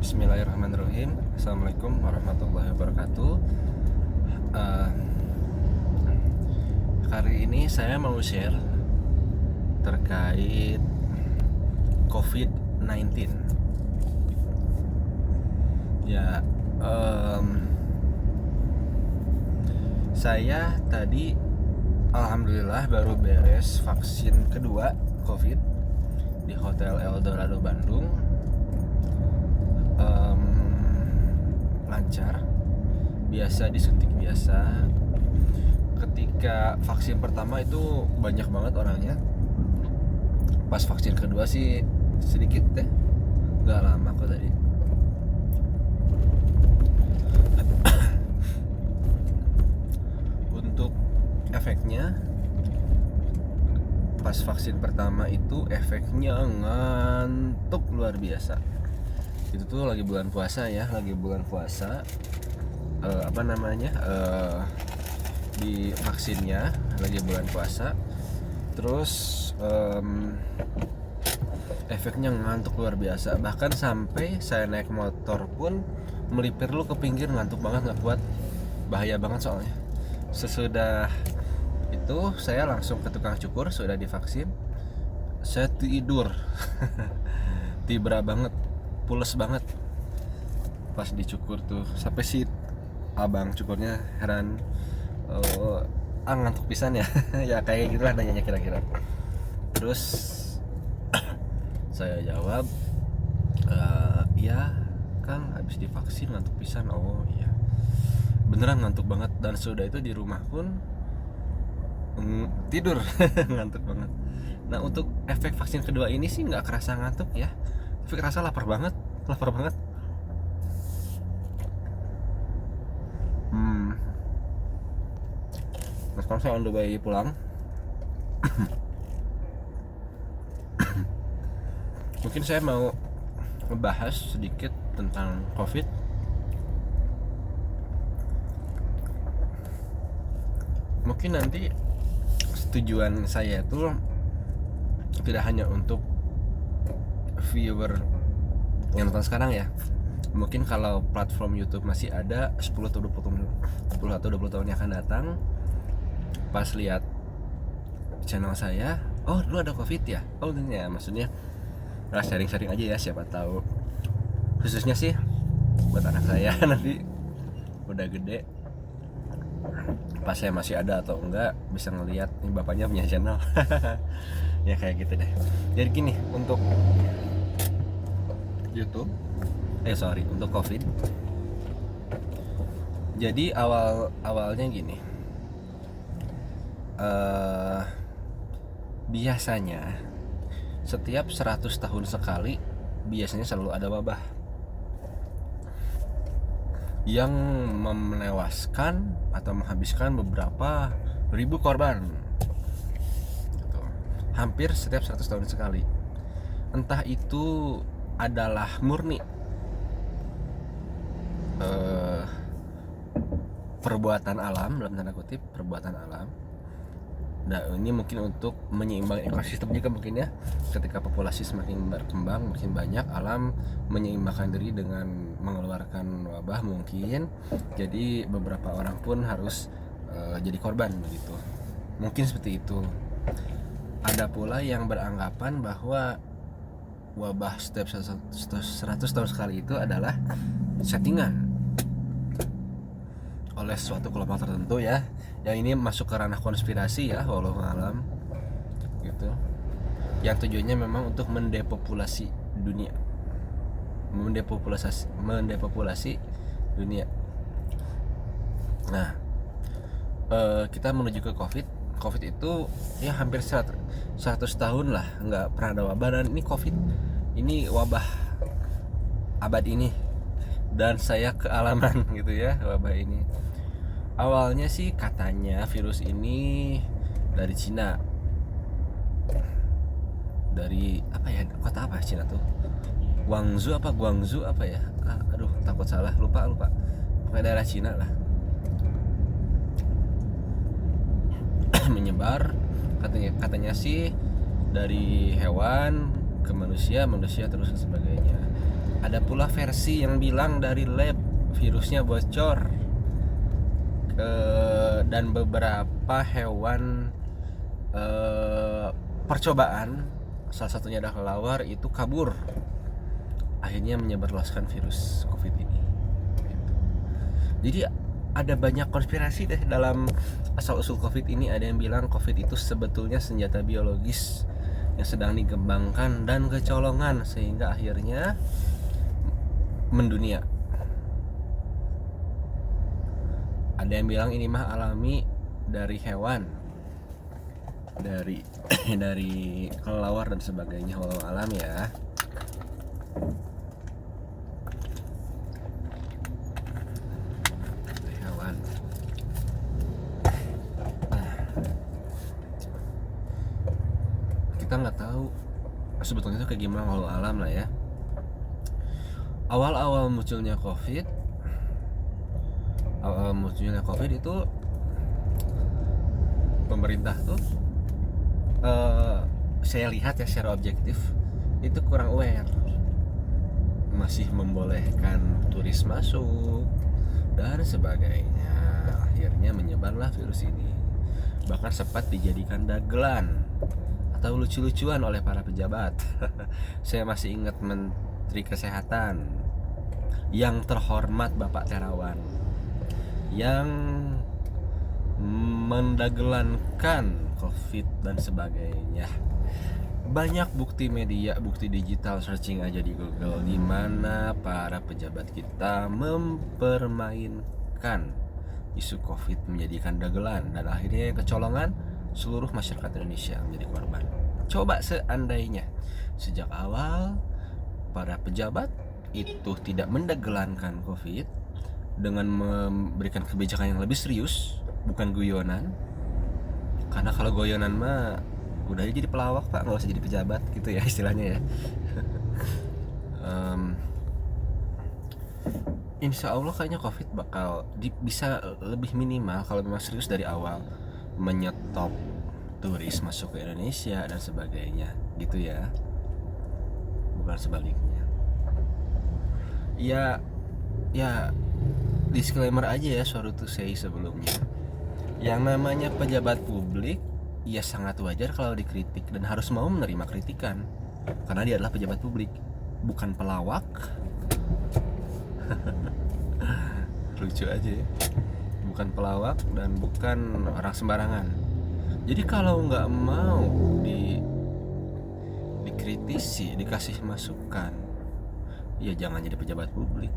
Bismillahirrahmanirrahim. Assalamualaikum warahmatullahi wabarakatuh. Uh, Kali ini saya mau share terkait COVID-19. Ya, saya tadi alhamdulillah baru beres vaksin kedua COVID di Hotel Eldorado Bandung. Lancar, biasa, disuntik biasa. Ketika vaksin pertama itu banyak banget orangnya. Pas vaksin kedua sih sedikit deh, gak lama kok tadi. Untuk efeknya, pas vaksin pertama itu efeknya ngantuk luar biasa. Itu tuh lagi bulan puasa ya, di vaksinnya lagi bulan puasa. Terus efeknya ngantuk luar biasa, bahkan sampai saya naik motor pun melipir lu ke pinggir, ngantuk banget, nggak kuat, bahaya banget soalnya. Sesudah itu saya langsung ke tukang cukur, sudah divaksin, saya tidur. Tibra banget, pules banget pas dicukur tuh, sampai si abang cukurnya heran, ngantuk pisan ya. Ya kayak gitulah nanyanya kira-kira. Terus saya jawab, iya Kang, habis divaksin ngantuk pisan. Oh iya, beneran ngantuk banget. Dan sudah itu di rumah pun tidur. Ngantuk banget. Nah, untuk efek vaksin kedua ini sih nggak kerasa ngantuk ya, tapi kerasa lapar banget. Nah, sekarang saya on the way pulang. Mungkin saya mau ngebahas sedikit tentang COVID. Mungkin nanti tujuan saya itu tidak hanya untuk viewer yang nonton sekarang ya. Mungkin kalau platform YouTube masih ada 10 atau 20 tahun yang akan datang, pas lihat channel saya, oh dulu ada COVID ya, oh ini ya, maksudnya sharing-sharing aja ya, siapa tahu. Khususnya sih buat anak saya nanti udah gede, pas saya masih ada atau enggak, bisa ngelihat nih bapaknya punya channel. Ya kayak gitu deh. Jadi gini, untuk YouTube, untuk COVID. Jadi awalnya gini, biasanya setiap 100 tahun sekali biasanya selalu ada wabah yang menewaskan atau menghabiskan beberapa ribu korban gitu. Hampir setiap 100 tahun sekali. Entah itu adalah murni perbuatan alam, dalam tanda kutip perbuatan alam. Nah, ini mungkin untuk menyeimbangkan ekosistem juga mungkin ya. Ketika populasi semakin berkembang, makin banyak, alam menyeimbangkan diri dengan mengeluarkan wabah mungkin. Jadi beberapa orang pun harus jadi korban begitu. Mungkin seperti itu. Ada pula yang beranggapan bahwa wabah setiap 100 tahun sekali itu adalah settingan oleh suatu kelompok tertentu ya. Yang ini masuk ke ranah konspirasi ya, wallahu alam gitu. Yang tujuannya memang untuk mendepopulasi dunia. Mendepopulasi dunia. Nah, kita menuju ke COVID itu ya hampir 100 tahun lah nggak pernah ada wabah, dan ini COVID, ini wabah abad ini, dan saya kealaman gitu ya wabah ini. Awalnya sih katanya virus ini dari Cina, dari apa ya, kota apa Cina tuh, Guangzhou apa ya, aduh takut salah, lupa pokoknya daerah Cina lah. Menyebar katanya sih dari hewan ke manusia terus dan sebagainya. Ada pula versi yang bilang dari lab virusnya bocor, dan beberapa hewan percobaan, salah satunya adalah kelelawar, itu kabur, akhirnya menyebarluaskan virus COVID ini. Jadi ada banyak konspirasi deh dalam asal-usul COVID ini. Ada yang bilang COVID itu sebetulnya senjata biologis yang sedang dikembangkan dan kecolongan sehingga akhirnya mendunia. Ada yang bilang ini mah alami dari hewan, dari dari kelelawar dan sebagainya. Walau alam ya. Hewan. Kita nggak tahu sebetulnya itu kayak gimana, walau alam lah ya. Awal-awal munculnya COVID itu pemerintah tuh saya lihat ya secara objektif itu kurang aware, masih membolehkan turis masuk dan sebagainya. Akhirnya menyebarlah virus ini, bahkan sempat dijadikan dagelan atau lucu-lucuan oleh para pejabat. Saya masih ingat Menteri Kesehatan yang terhormat Bapak Terawan yang mendagelankan COVID dan sebagainya. Banyak bukti media, bukti digital, searching aja di Google, di mana para pejabat kita mempermainkan isu COVID, menjadikan dagelan, dan akhirnya kecolongan seluruh masyarakat Indonesia menjadi korban. Coba seandainya sejak awal para pejabat itu tidak mendagelankan COVID dengan memberikan kebijakan yang lebih serius, bukan guyonan. Karena kalau guyonan mah udah jadi pelawak pak, nggak usah jadi pejabat gitu ya istilahnya ya. Insya Allah kayaknya COVID bakal bisa lebih minimal kalau memang serius dari awal menyetop turis masuk ke Indonesia dan sebagainya gitu ya, bukan sebaliknya. Ya disclaimer aja ya, sorry to say sebelumnya, yang namanya pejabat publik ya sangat wajar kalau dikritik dan harus mau menerima kritikan karena dia adalah pejabat publik, bukan pelawak. Lucu aja ya, bukan pelawak dan bukan orang sembarangan. Jadi kalau nggak mau dikritisi, dikasih masukan, ya jangan jadi pejabat publik.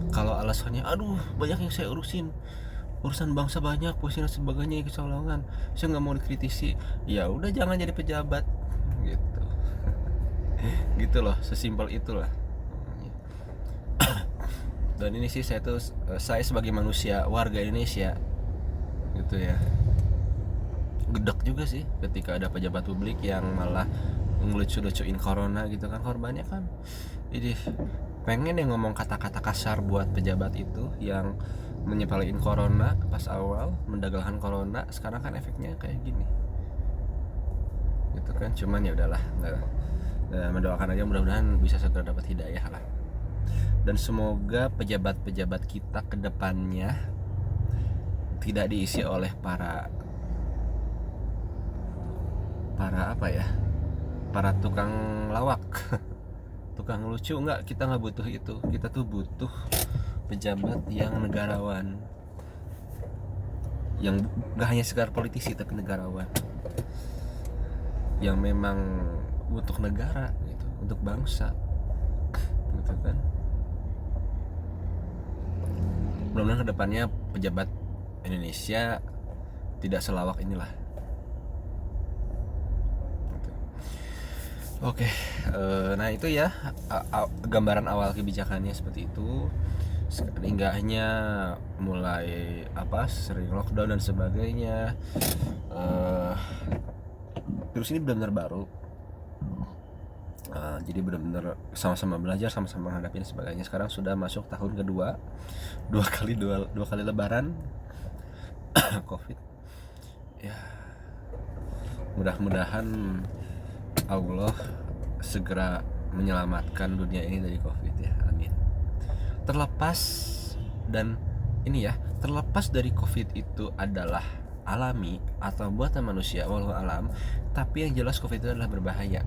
Kalau alasannya aduh banyak yang saya urusan bangsa banyak, pusing dan sebagainya, kecolongan, saya nggak mau dikritisi, ya udah jangan jadi pejabat gitu. Gitu loh, sesimpel itulah. Dan ini sih saya sebagai manusia warga Indonesia gitu ya, gedek juga sih ketika ada pejabat publik yang malah ngelucu-lucuin corona gitu kan, korbannya kan. Jadi pengen yang ngomong kata-kata kasar buat pejabat itu yang menyepelein corona pas awal, mendagalkan corona, sekarang kan efeknya kayak gini gitu kan. Cuman ya udahlah, mendoakan aja mudah-mudahan bisa segera dapat hidayah lah. Dan semoga pejabat-pejabat kita kedepannya tidak diisi oleh para tukang lawak. Tukang lucu, enggak, kita nggak butuh itu. Kita tuh butuh pejabat yang negarawan, yang nggak hanya sekedar politisi tapi negarawan, yang memang untuk negara gitu, untuk bangsa gitu kan. Mudah-mudahan kedepannya pejabat Indonesia tidak selawak inilah. Oke, nah itu ya gambaran awal kebijakannya seperti itu. Hingga hanya mulai sering lockdown dan sebagainya. Virus ini benar-benar baru. Jadi benar-benar sama-sama belajar, sama-sama menghadapi dan sebagainya. Sekarang sudah masuk tahun kedua, dua kali lebaran COVID. Ya, mudah-mudahan Allah segera menyelamatkan dunia ini dari COVID ya, amin. Terlepas dari COVID itu adalah alami atau buatan manusia, walau alam, tapi yang jelas COVID itu adalah berbahaya.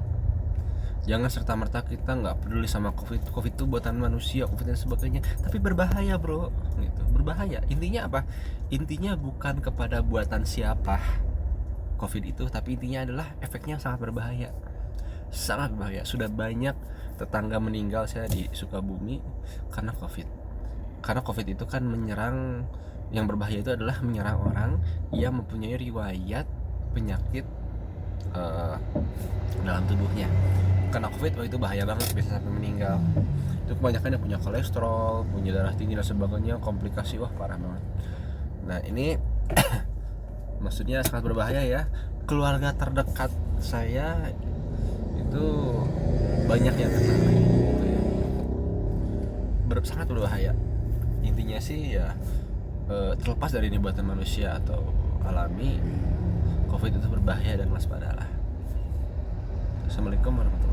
Jangan serta-merta kita nggak peduli sama COVID itu buatan manusia, COVID dan sebagainya, tapi berbahaya bro, gitu. Berbahaya. Intinya apa? Intinya bukan kepada buatan siapa COVID itu, tapi intinya adalah efeknya sangat berbahaya. Sangat berbahaya. Sudah banyak tetangga meninggal saya di Sukabumi karena COVID. Karena COVID itu kan menyerang, yang berbahaya itu adalah menyerang orang yang mempunyai riwayat penyakit dalam tubuhnya. Karena COVID itu bahaya banget, bisa sampai meninggal. Itu kebanyakan yang punya kolesterol, punya darah tinggi dan sebagainya, komplikasi wah parah banget. Nah ini maksudnya sangat berbahaya ya. Keluarga terdekat saya itu banyak yang kena gitu ya. Sangat berbahaya. Intinya sih ya terlepas dari ini buatan manusia atau alami, COVID itu berbahaya dan waspadalah. Assalamualaikum warahmatullahi wabarakatuh.